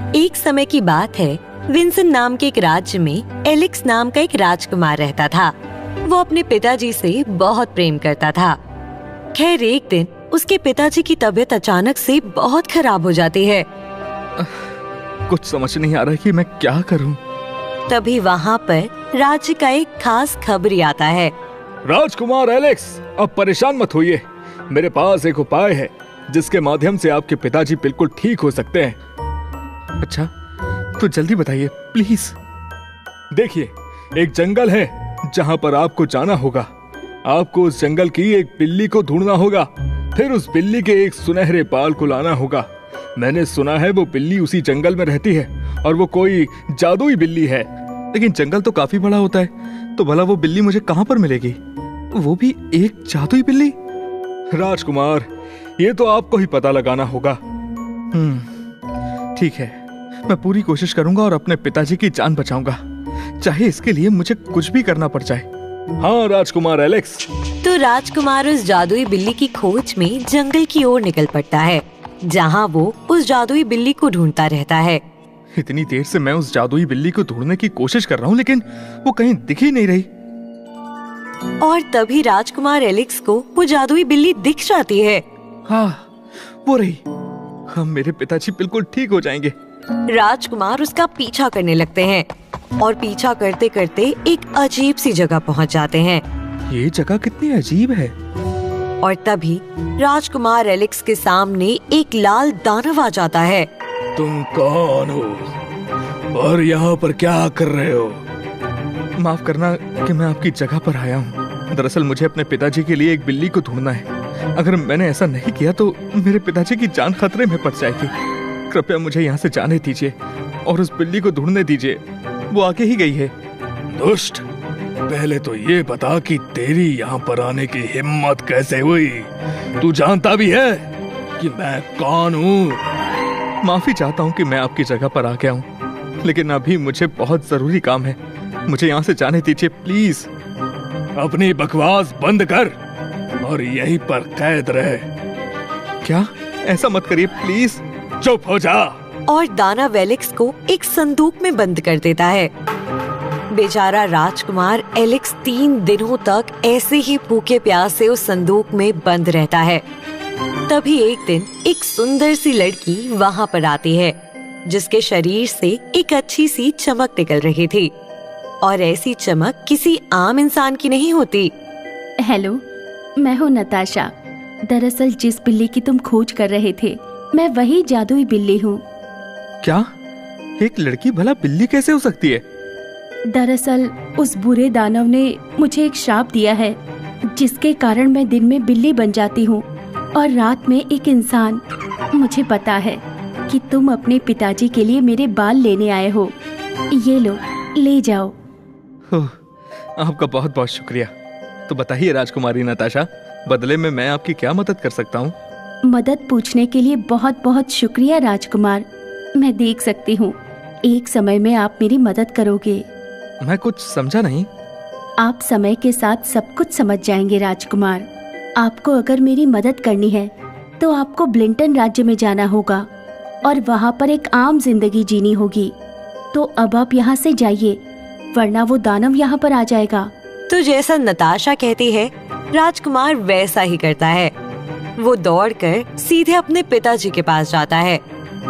एक समय की बात है, विंसन नाम के एक राज्य में एलेक्स नाम का एक राजकुमार रहता था। वो अपने पिताजी से बहुत प्रेम करता था। खैर एक दिन उसके पिताजी की तबीयत अचानक से बहुत खराब हो जाती है। कुछ समझ नहीं आ रहा कि मैं क्या करूं। तभी वहाँ पर राज्य का एक खास खबरी आता है। राजकुमार एलेक्स, अब परेशान मत होइए। मेरे पास एक उपाय है जिसके माध्यम से आपके पिताजी बिल्कुल ठीक हो सकते हैं। अच्छा, तो जल्दी बताइए प्लीज। देखिए, एक जंगल है जहाँ पर आपको जाना होगा। आपको उस जंगल की एक बिल्ली को ढूंढना होगा, फिर उस बिल्ली के एक सुनहरे बाल को लाना होगा। मैंने सुना है वो बिल्ली उसी जंगल में रहती है और वो कोई जादुई बिल्ली है। लेकिन जंगल तो काफी बड़ा होता है, तो भला वो बिल्ली मुझे कहाँ पर मिलेगी, वो भी एक जादुई बिल्ली? राजकुमार, ये तो आपको ही पता लगाना होगा। ठीक है, मैं पूरी कोशिश करूंगा और अपने पिताजी की जान बचाऊंगा, चाहे इसके लिए मुझे कुछ भी करना पड़ जाए। हाँ राजकुमार एलेक्स। तो राजकुमार उस जादुई बिल्ली की खोज में जंगल की ओर निकल पड़ता है, जहाँ वो उस जादुई बिल्ली को ढूंढता रहता है। इतनी देर से मैं उस जादुई बिल्ली को ढूंढने की कोशिश कर रहा हूँ, लेकिन वो कहीं दिख ही नहीं रही। और तभी राजकुमार एलेक्स को वो जादुई बिल्ली दिख जाती है। हाँ, वो रही। हम मेरे पिताजी बिल्कुल ठीक हो जाएंगे। राजकुमार उसका पीछा करने लगते हैं और पीछा करते करते एक अजीब सी जगह पहुंच जाते हैं। ये जगह कितनी अजीब है। और तभी राजकुमार एलेक्स के सामने एक लाल दानव आ जाता है। तुम कौन हो और यहाँ पर क्या कर रहे हो? माफ करना कि मैं आपकी जगह पर आया हूँ। दरअसल मुझे अपने पिताजी के लिए एक बिल्ली को ढूंढना है। अगर मैंने ऐसा नहीं किया तो मेरे पिताजी की जान खतरे में पड़ जाएगी। कृपया मुझे यहाँ से जाने दीजिए और उस बिल्ली को ढूंढने दीजिए। वो आगे ही गई है। दुष्ट, पहले तो ये बता कि तेरी यहाँ पर आने की हिम्मत कैसे हुई? तू जानता भी है कि मैं कौन हूँ? माफी चाहता हूँ कि मैं आपकी जगह पर आ गया हूँ, लेकिन अभी मुझे बहुत जरूरी काम है। मुझे यहाँ से जाने दीजिए प्लीज। अपनी बकवास बंद कर और यहीं पर कैद रहे। क्या? ऐसा मत करिए प्लीज। चुप हो जा। और दानव एलेक्स को एक संदूक में बंद कर देता है। बेचारा राजकुमार एलेक्स 3 दिनों तक ऐसे ही भूखे प्यासे उस संदूक में बंद रहता है। तभी एक दिन एक सुंदर सी लड़की वहाँ पर आती है, जिसके शरीर से एक अच्छी सी चमक निकल रही थी। और ऐसी चमक किसी आम इंसान की नहीं होती। हेलो, मैं हूँ नताशा। दरअसल जिस बिल्ली की तुम खोज कर रहे थे, मैं वही जादुई बिल्ली हूँ। क्या? एक लड़की भला बिल्ली कैसे हो सकती है? दरअसल उस बुरे दानव ने मुझे एक श्राप दिया है, जिसके कारण मैं दिन में बिल्ली बन जाती हूँ और रात में एक इंसान। मुझे पता है कि तुम अपने पिताजी के लिए मेरे बाल लेने आए हो। ये लो, ले जाओ। आपका बहुत बहुत शुक्रिया। तो बताइए राजकुमारी नताशा, बदले में मैं आपकी क्या मदद कर सकता हूँ? मदद पूछने के लिए बहुत बहुत शुक्रिया राजकुमार। मैं देख सकती हूँ एक समय में आप मेरी मदद करोगे। मैं कुछ समझा नहीं। आप समय के साथ सब कुछ समझ जाएंगे राजकुमार। आपको अगर मेरी मदद करनी है तो आपको ब्लिंटन राज्य में जाना होगा और वहाँ पर एक आम जिंदगी जीनी होगी। तो अब आप यहाँ से जाइए, वरना वो दानव यहाँ पर आ जाएगा। तो जैसा नताशा कहती है, राजकुमार वैसा ही करता है। वो दौड़कर सीधे अपने पिताजी के पास जाता है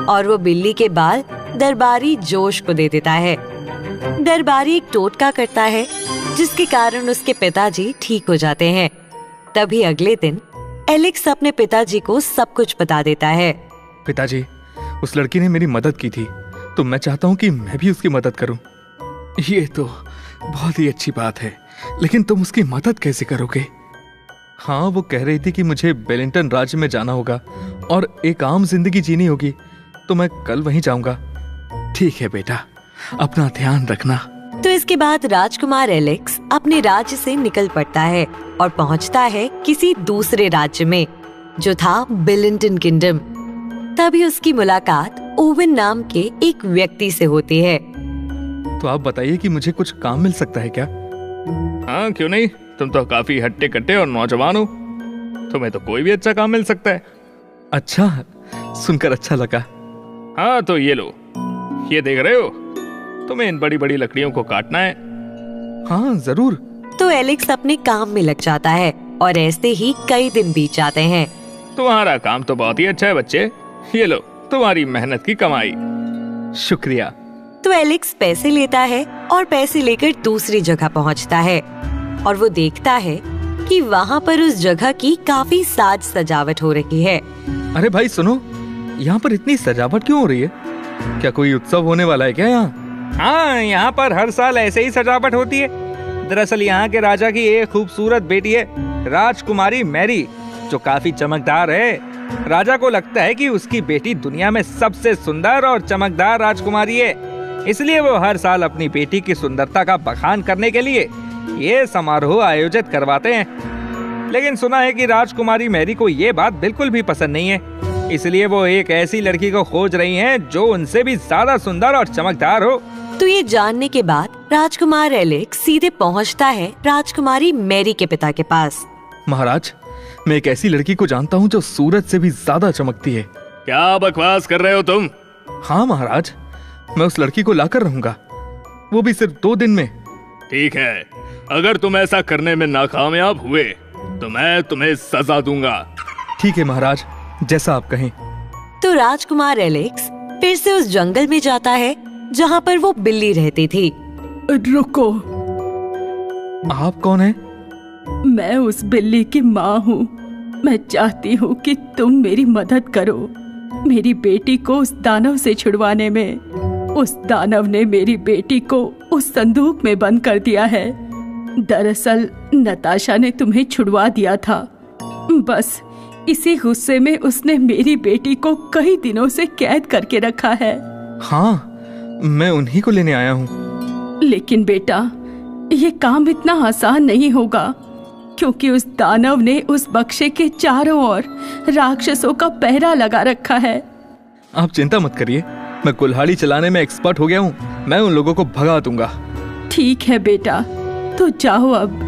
और वो बिल्ली के बाल दरबारी जोश को दे देता है। दरबारी एक टोटका करता है, जिसके कारण उसके पिताजी ठीक हो जाते हैं। तभी अगले दिन एलेक्स अपने पिताजी को सब कुछ बता देता है। पिताजी, उस लड़की ने मेरी मदद की थी, तो मैं चाहता हूँ कि मैं भी उसकी मदद करूँ। ये तो बहुत ही अच्छी बात है, लेकिन तुम उसकी मदद कैसे करोगे? हाँ, वो कह रही थी कि मुझे बेलिंगटन राज्य में जाना होगा और एक आम जिंदगी जीनी होगी, तो मैं कल वहीं जाऊंगा। ठीक है बेटा, अपना ध्यान रखना। तो इसके बाद राजकुमार एलेक्स अपने राज्य से निकल पड़ता है और पहुंचता है किसी दूसरे राज्य में, जो था बेलिंगटन किंगडम। तभी उसकी मुलाकात ओवन नाम के एक व्यक्ति से होती है। तो आप बताइए कि मुझे कुछ काम मिल सकता है क्या? हाँ, क्यों नहीं। तुम तो काफी हट्टे कट्टे और नौजवान हो, तुम्हें तो कोई भी अच्छा काम मिल सकता है। अच्छा, सुनकर अच्छा लगा। हाँ, तो ये लो, ये देख रहे हो, तुम्हें इन बड़ी बड़ी लकड़ियों को काटना है। हाँ जरूर। तो एलेक्स अपने काम में लग जाता है और ऐसे ही कई दिन बीत जाते हैं। तुम्हारा काम तो बहुत ही अच्छा है बच्चे, ये लो तुम्हारी मेहनत की कमाई। शुक्रिया। तो एलेक्स पैसे लेता है और पैसे लेकर दूसरी जगह पहुंचता है और वो देखता है कि वहाँ पर उस जगह की काफी साज सजावट हो रही है। अरे भाई सुनो, यहाँ पर इतनी सजावट क्यों हो रही है? क्या कोई उत्सव होने वाला है क्या यहाँ? हाँ, यहाँ पर हर साल ऐसे ही सजावट होती है। दरअसल यहाँ के राजा की एक खूबसूरत बेटी है, राजकुमारी मैरी, जो काफी चमकदार है। राजा को लगता है कि उसकी बेटी दुनिया में सबसे सुंदर और चमकदार राजकुमारी है, इसलिए वो हर साल अपनी बेटी की सुंदरता का बखान करने के लिए ये समारोह आयोजित करवाते हैं। लेकिन सुना है कि राजकुमारी मैरी को ये बात बिल्कुल भी पसंद नहीं है, इसलिए वो एक ऐसी लड़की को खोज रही हैं जो उनसे भी ज्यादा सुंदर और चमकदार हो। तो ये जानने के बाद राजकुमार एलेक्स सीधे पहुंचता है राजकुमारी मैरी के पिता के पास। महाराज, मैं एक ऐसी लड़की को जानता हूँ जो सूरज से भी ज्यादा चमकती है। क्या बकवास कर रहे हो तुम? हाँ महाराज, मैं उस लड़की को लाकर रहूंगा, वो भी सिर्फ 2 दिन में। ठीक है, अगर तुम ऐसा करने में नाकामयाब हुए तो मैं तुम्हें सजा दूंगा। ठीक है महाराज, जैसा आप कहें। तो राजकुमार एलेक्स फिर से उस जंगल में जाता है जहाँ पर वो बिल्ली रहती थी। रुको, आप कौन हैं? मैं उस बिल्ली की माँ हूँ। मैं चाहती हूँ कि तुम मेरी मदद करो, मेरी बेटी को उस दानव से छुड़वाने में। उस दानव ने मेरी बेटी को उस संदूक में बंद कर दिया है। दरअसल नताशा ने तुम्हें छुड़वा दिया था, बस इसी गुस्से में उसने मेरी बेटी को कई दिनों से कैद करके रखा है। हाँ, मैं उन्हीं को लेने आया हूँ। लेकिन बेटा, ये काम इतना आसान नहीं होगा, क्योंकि उस दानव ने उस बक्से के चारों ओर राक्षसों का पहरा लगा रखा है। आप चिंता मत करिए, मैं कुल्हाड़ी चलाने में एक्सपर्ट हो गया हूँ, मैं उन लोगों को भगा दूंगा। ठीक है बेटा, तो जाओ अब।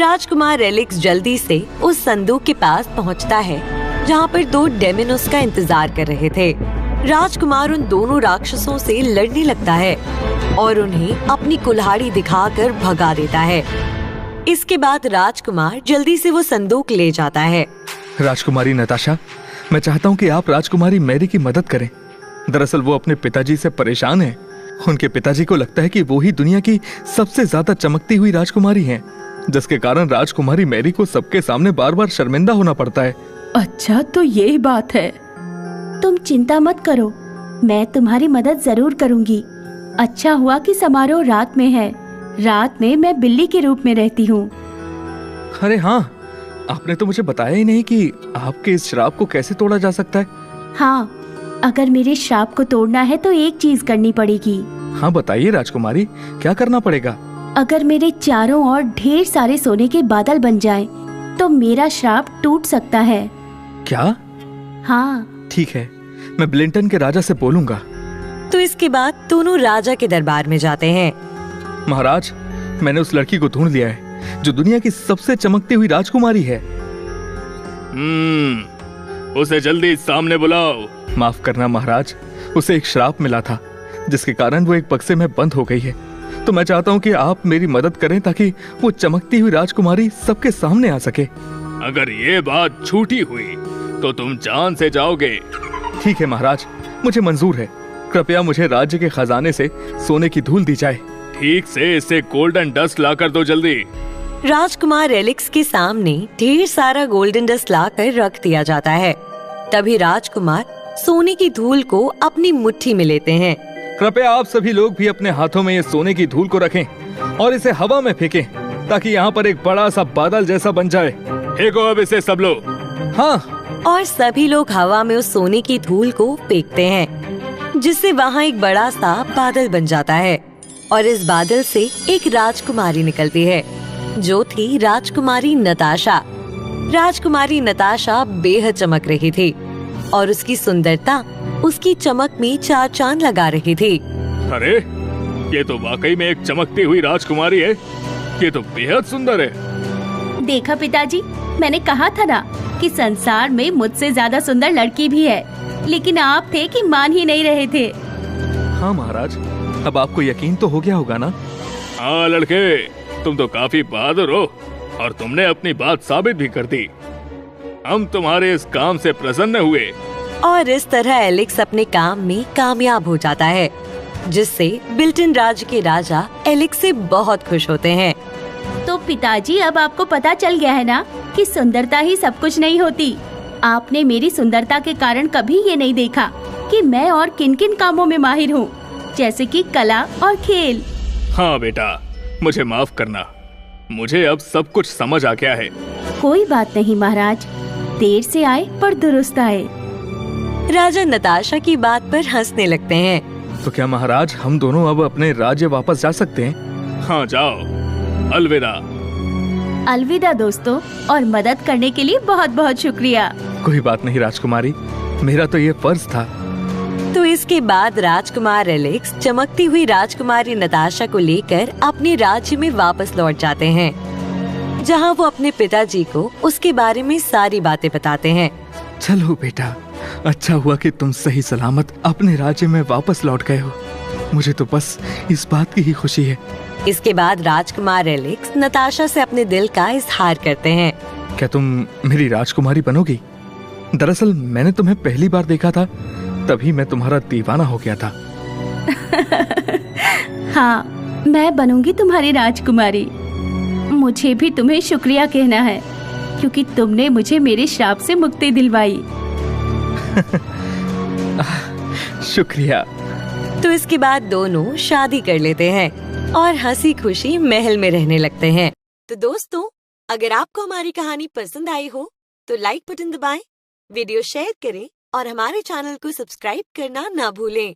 राजकुमार एलेक्स जल्दी से उस संदूक के पास पहुंचता है जहाँ पर 2 डेमन उसका इंतजार कर रहे थे। राजकुमार उन दोनों राक्षसों से लड़ने लगता है और उन्हें अपनी कुल्हाड़ी दिखाकर भगा देता है। इसके बाद राजकुमार जल्दी से वो संदूक ले जाता है। राजकुमारी नताशा, मैं चाहता हूँ कि आप राजकुमारी मैरी की मदद करें। दरअसल वो अपने पिताजी से परेशान है। उनके पिताजी को लगता है कि वो ही दुनिया की सबसे ज्यादा चमकती हुई राजकुमारी हैं, जिसके कारण राजकुमारी मैरी को सबके सामने बार बार शर्मिंदा होना पड़ता है। अच्छा, तो ये बात है। तुम चिंता मत करो, मैं तुम्हारी मदद जरूर करूंगी। अच्छा हुआ कि समारोह रात में है। रात में मैं बिल्ली के रूप में रहती हूँ। अरे हाँ, आपने तो मुझे बताया ही नहीं कि आपके इस श्राप को कैसे तोड़ा जा सकता है। हाँ, अगर मेरे श्राप को तोड़ना है तो एक चीज करनी पड़ेगी। हाँ बताइए राजकुमारी, क्या करना पड़ेगा? अगर मेरे चारों ओर ढेर सारे सोने के बादल बन जाएं, तो मेरा श्राप टूट सकता है। क्या? हाँ। ठीक है, मैं ब्लिंटन के राजा से बोलूंगा। तो इसके बाद दोनों राजा के दरबार में जाते हैं। महाराज, मैंने उस लड़की को ढूंढ लिया है जो दुनिया की सबसे चमकती हुई राजकुमारी है। उसे जल्दी सामने बुलाओ। माफ करना महाराज, उसे एक श्राप मिला था जिसके कारण वो एक बक्से में बंद हो गई है। तो मैं चाहता हूँ कि आप मेरी मदद करें ताकि वो चमकती हुई राजकुमारी सबके सामने आ सके। अगर ये बात झूठी हुई तो तुम जान से जाओगे। ठीक है महाराज, मुझे मंजूर है। कृपया मुझे राज्य के खजाने से सोने की धूल दी जाए। ठीक से इसे गोल्डन डस्ट लाकर दो जल्दी। राजकुमार एलेक्स के सामने ढेर सारा गोल्डन डस्ट लाकर रख दिया जाता है। तभी राजकुमार सोने की धूल को अपनी मुट्ठी में लेते हैं। कृपया आप सभी लोग भी अपने हाथों में ये सोने की धूल को रखें और इसे हवा में फेंकें ताकि यहाँ पर एक बड़ा सा बादल जैसा बन जाए। फेंको अब इसे सब लोग। हाँ। और सभी लोग हवा में उस सोने की धूल को फेंकते हैं, जिससे वहाँ एक बड़ा सा बादल बन जाता है और इस बादल से एक राजकुमारी निकलती है जो थी राजकुमारी नताशा। राजकुमारी नताशा बेहद चमक रही थी और उसकी सुंदरता उसकी चमक में 4 चांद लगा रही थी। अरे, ये तो वाकई में एक चमकती हुई राजकुमारी है। ये तो बेहद सुंदर है। देखा पिताजी, मैंने कहा था ना कि संसार में मुझसे ज्यादा सुंदर लड़की भी है, लेकिन आप थे कि मान ही नहीं रहे थे। हाँ महाराज, अब आपको यकीन तो हो गया होगा ना? हाँ लड़के, तुम तो काफी बहादुर हो और तुमने अपनी बात साबित भी कर दी। हम तुम्हारे इस काम से प्रसन्न हुए। और इस तरह एलेक्स अपने काम में कामयाब हो जाता है, जिससे बिल्टन राज्य के राजा एलेक्स से बहुत खुश होते हैं। तो पिताजी, अब आपको पता चल गया है ना कि सुंदरता ही सब कुछ नहीं होती। आपने मेरी सुंदरता के कारण कभी ये नहीं देखा कि मैं और किन किन कामों में माहिर हूँ, जैसे कि कला और खेल। हाँ बेटा, मुझे माफ करना, मुझे अब सब कुछ समझ आ गया है। कोई बात नहीं महाराज, देर से आए पर दुरुस्त आए। राजा नताशा की बात पर हंसने लगते हैं। तो क्या महाराज, हम दोनों अब अपने राज्य वापस जा सकते हैं? हाँ जाओ, अलविदा। अलविदा दोस्तों, और मदद करने के लिए बहुत बहुत शुक्रिया। कोई बात नहीं राजकुमारी, मेरा तो ये फर्ज था। तो इसके बाद राजकुमार एलेक्स चमकती हुई राजकुमारी नताशा को लेकर अपने राज्य में वापस लौट जाते हैं, जहां वो अपने पिताजी को उसके बारे में सारी बातें बताते हैं। चलो बेटा, अच्छा हुआ कि तुम सही सलामत अपने राज्य में वापस लौट गए हो। मुझे तो बस इस बात की ही खुशी है। इसके बाद राजकुमार एलेक्स नताशा से अपने दिल का इजहार करते हैं। क्या तुम मेरी राजकुमारी बनोगी? दरअसल मैंने तुम्हें पहली बार देखा था, तभी मैं तुम्हारा दीवाना हो गया था। हाँ, मैं बनूंगी तुम्हारी राजकुमारी। मुझे भी तुम्हें शुक्रिया कहना है, क्योंकि तुमने मुझे मेरे श्राप से मुक्ति दिलवाई। शुक्रिया। तो इसके बाद दोनों शादी कर लेते हैं और हंसी खुशी महल में रहने लगते हैं। तो दोस्तों, अगर आपको हमारी कहानी पसंद आई हो तो लाइक बटन दबाएं, वीडियो शेयर करें और हमारे चैनल को सब्सक्राइब करना ना भूलें।